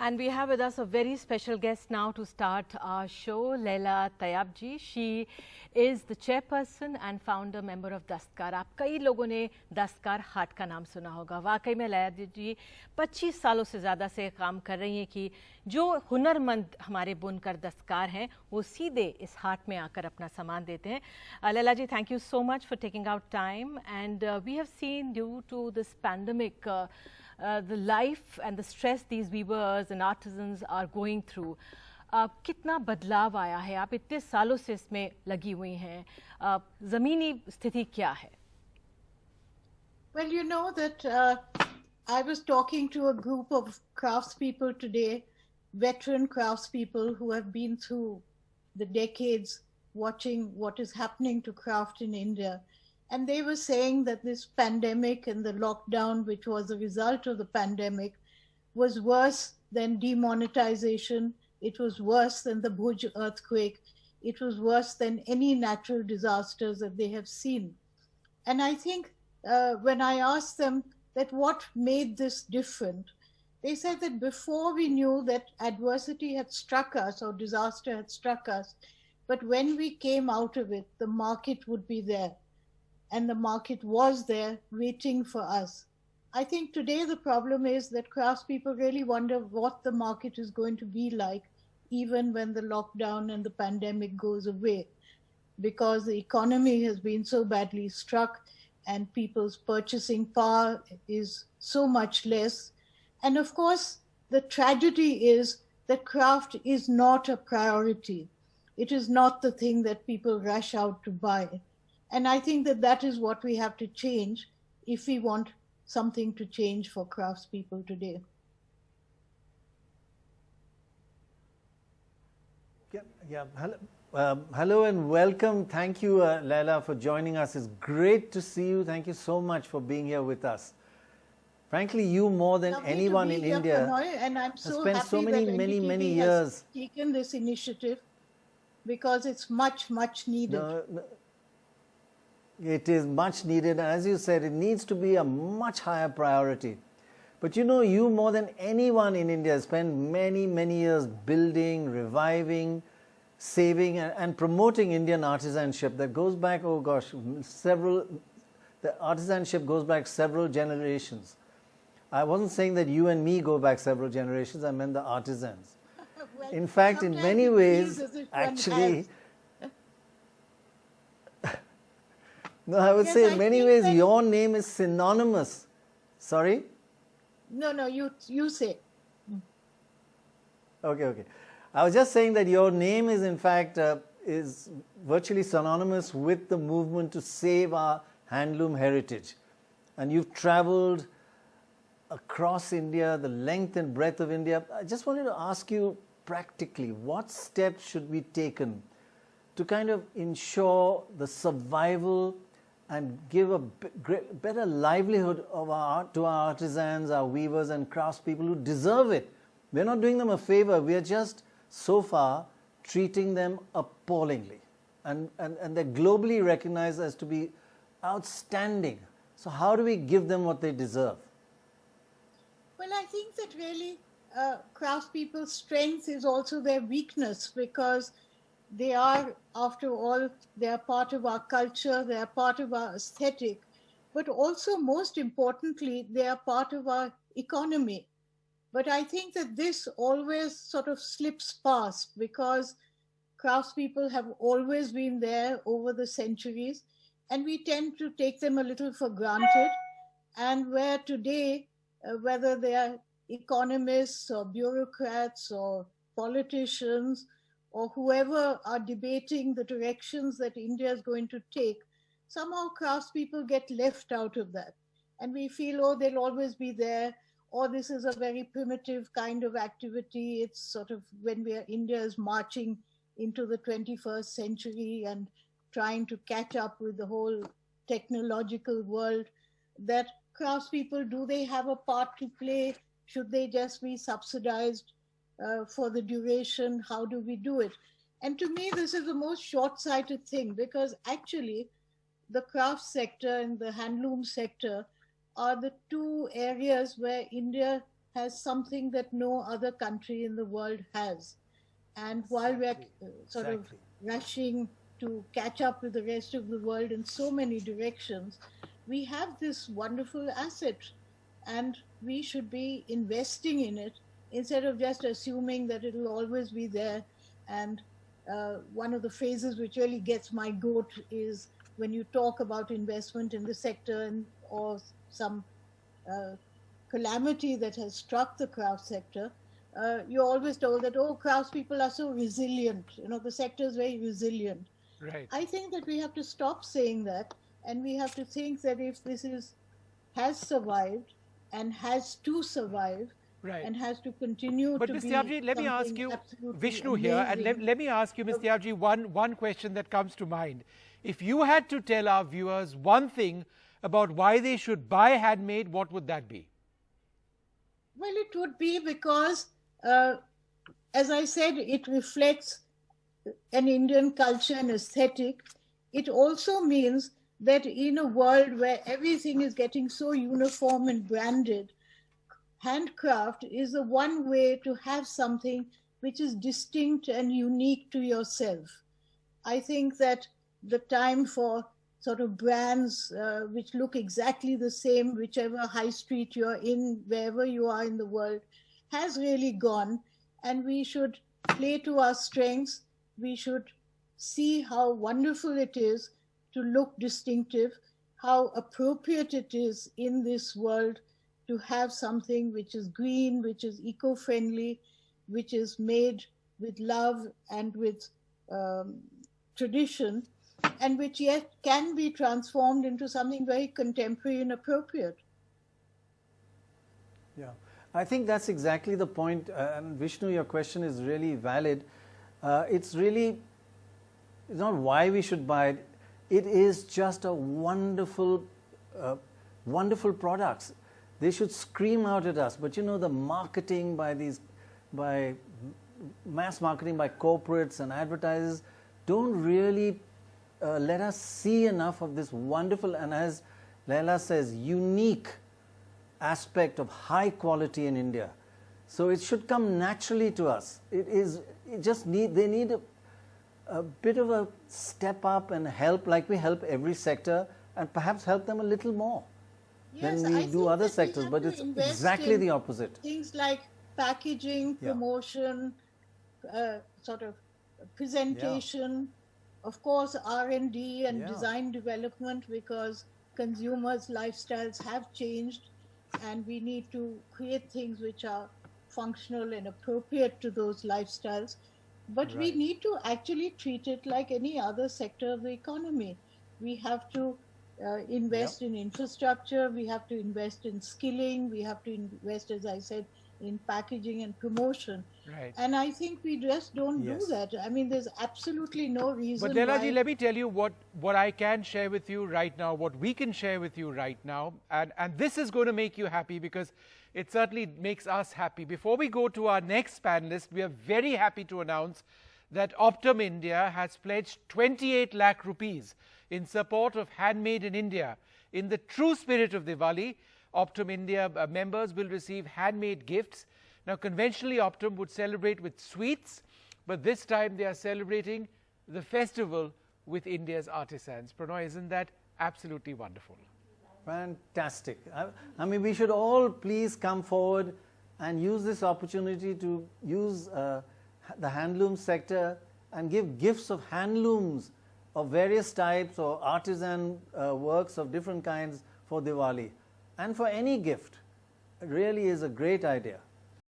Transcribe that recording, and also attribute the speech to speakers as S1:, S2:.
S1: And we have with us a very special guest now to start our show, Laila Tyabji. She is the chairperson and founder member of Dastar. आप कई लोगों ने दस्तकार हाट का नाम सुना होगा। वाकई में लाइला जी 25 सालों से ज़्यादा से काम कर रही हैं कि जो हुनरमंद हमारे बुनकर दस्तकार हैं वो सीधे इस हाट में आकर अपना सामान देते हैं। लाइला जी, thank you so much for taking out time, and we have seen due to this pandemic the life and the stress these weavers and artisans are going through. कितना बदलाव आया है? आप इतने सालों से इसमें लगी हुई हैं, ज़मीनी स्थिति क्या है?
S2: Well, you know that I was talking to a group of craftspeople today, veteran craftspeople who have been through the decades watching what is happening to craft in India. And they were saying that this pandemic and the lockdown, which was a result of the pandemic, was worse than demonetisation. It was worse than the Bhuj earthquake. It was worse than any natural disasters that they have seen. And I think when I asked them that what made this different, they said that before we knew that adversity had struck us or disaster had struck us, but when we came out of it, the market would be there. And the market was there waiting for us. I think today the problem is that craftspeople really wonder what the market is going to be like even when the lockdown and the pandemic goes away, because the economy has been so badly struck and people's purchasing power is so much less. And of course, the tragedy is that craft is not a priority. It is not the thing that people rush out to buy. And I think that that is what we have to change if we want something to change for craftspeople today.
S3: Hello and welcome. Thank you, Laila, for joining us. It's great to see you. Thank you so much for being here with us. Frankly, you more than anyone in India
S2: and I'm so
S3: spent
S2: happy
S3: so many years
S2: has taken this initiative, because it's much needed.
S3: It is much needed, and as you said, it needs to be a much higher priority. But you know, you more than anyone in India spent many years building, reviving, saving and promoting Indian artisanship that goes back, oh gosh, the artisanship goes back several generations. I wasn't saying that you and me go back several generations, I meant the artisans.
S2: Well,
S3: in fact, in many ways, actually, no, I would say in many ways your name is synonymous. Sorry?
S2: No, you say.
S3: Okay. I was just saying that your name is in fact is virtually synonymous with the movement to save our handloom heritage. And you've traveled across India, the length and breadth of India. I just wanted to ask you practically, what steps should be taken to kind of ensure the survival and give a better livelihood of to our artisans, our weavers and craftspeople who deserve it? We're not doing them a favor. We are just, so far, treating them appallingly. And they're globally recognized as to be outstanding. So how do we give them what they deserve?
S2: Well, I think that really craftspeople's strength is also their weakness, because they are, after all, they are part of our culture, they are part of our aesthetic, but also most importantly, they are part of our economy. But I think that this always sort of slips past, because craftspeople have always been there over the centuries, and we tend to take them a little for granted. And where today, whether they are economists or bureaucrats or politicians or whoever are debating the directions that India is going to take, somehow craftspeople get left out of that. And we feel, oh, they'll always be there, or this is a very primitive kind of activity. It's sort of when India is marching into the 21st century and trying to catch up with the whole technological world, that craftspeople, do they have a part to play? Should they just be subsidized for the duration? How do we do it? And to me, this is the most short-sighted thing, because actually the craft sector and the handloom sector are the two areas where India has something that no other country in the world has. And while we're sort of rushing to catch up with the rest of the world in so many directions, we have this wonderful asset and we should be investing in it instead of just assuming that it will always be there. And one of the phrases which really gets my goat is when you talk about investment in the sector or some calamity that has struck the craft sector, you're always told that, oh, craftspeople are so resilient. You know, the sector is very resilient.
S4: Right.
S2: I think that we have to stop saying that, and we have to think that if this has survived and has to survive,
S4: right,
S2: and has to continue
S4: but
S2: to
S4: Ms.
S2: be
S4: Tyabji, let me ask you, Vishnu here, and let me ask you, Ms. Tyabji, one question that comes to mind. If you had to tell our viewers one thing about why they should buy Handmade, what would that be?
S2: Well, it would be because, as I said, it reflects an Indian culture and aesthetic. It also means that in a world where everything is getting so uniform and branded, handcraft is the one way to have something which is distinct and unique to yourself. I think that the time for sort of brands which look exactly the same, whichever high street you're in, wherever you are in the world, has really gone. And we should play to our strengths. We should see how wonderful it is to look distinctive, how appropriate it is in this world to have something which is green, which is eco-friendly, which is made with love and with tradition, and which yet can be transformed into something very contemporary and appropriate.
S3: Yeah, I think that's exactly the point. And Vishnu, your question is really valid. It's not why we should buy it. It is just a wonderful, wonderful products. They should scream out at us. But you know, the marketing by mass marketing by corporates and advertisers don't really let us see enough of this wonderful, and as Laila says, unique aspect of high quality in India. So it should come naturally to us. They need a bit of a step up and help, like we help every sector, and perhaps help them a little more than we do other sectors, but it's exactly the opposite.
S2: Things like packaging, promotion, sort of presentation, of course R&D and design development, because consumers' lifestyles have changed and we need to create things which are functional and appropriate to those lifestyles. But we need to actually treat it like any other sector of the economy. We have to invest in infrastructure, we have to invest in skilling, we have to invest, as I said, in packaging and promotion.
S4: Right.
S2: And I think we just don't do that. I mean, there's absolutely no reason
S4: But Laila ji, let me tell you what I can share with you right now, what we can share with you right now. And this is going to make you happy, because it certainly makes us happy. Before we go to our next panelist, we are very happy to announce that Optum India has pledged 28 lakh rupees in support of Handmade in India. In the true spirit of Diwali, Optum India members will receive handmade gifts. Now, conventionally, Optum would celebrate with sweets, but this time they are celebrating the festival with India's artisans. Prannoy, isn't that absolutely wonderful?
S3: Fantastic. I mean, we should all please come forward and use this opportunity to use the handloom sector and give gifts of handlooms of various types or artisan works of different kinds for Diwali. And for any gift, it really is a great idea.